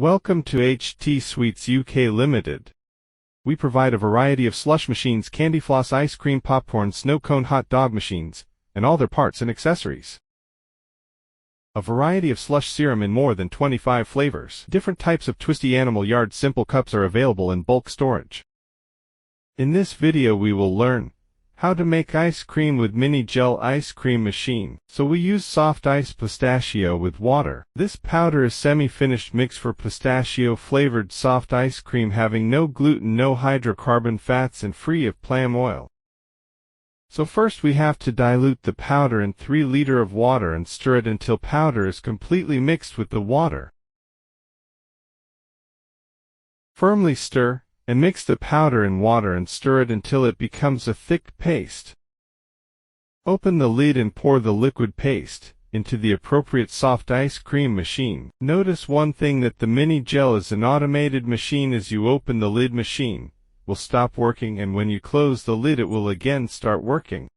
Welcome to HT Sweets UK Limited. We provide a variety of slush machines, candy floss, ice cream, popcorn, snow cone, hot dog machines, and all their parts and accessories. A variety of slush serum in more than 25 flavors. Different types of twisty animal yard simple cups are available in bulk storage. In this video we will learn how to make ice cream with Minigell ice cream machine. So we use soft ice pistachio with water. This powder is semi-finished mix for pistachio flavored soft ice cream having no gluten, no hydrocarbon fats and free of palm oil. So first we have to dilute the powder in 3 liters of water and stir it until powder is completely mixed with the water. Firmly stir and mix the powder in water and stir it until it becomes a thick paste. Open the lid and pour the liquid paste into the appropriate soft ice cream machine. Notice one thing, that the Minigell is an automated machine. As you open the lid, machine will stop working, and when you close the lid it will again start working.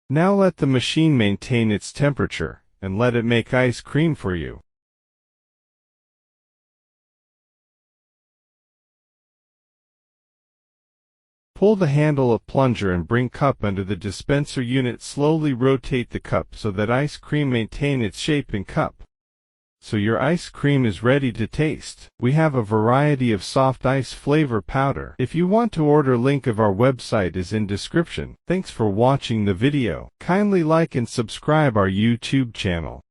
Now let the machine maintain its temperature and let it make ice cream for you. Pull the handle of plunger and bring cup under the dispenser unit. Slowly rotate the cup so that ice cream maintain its shape in cup. So your ice cream is ready to taste. We have a variety of soft ice flavor powder. If you want to order, link of our website is in description. Thanks for watching the video. Kindly like and subscribe our YouTube channel.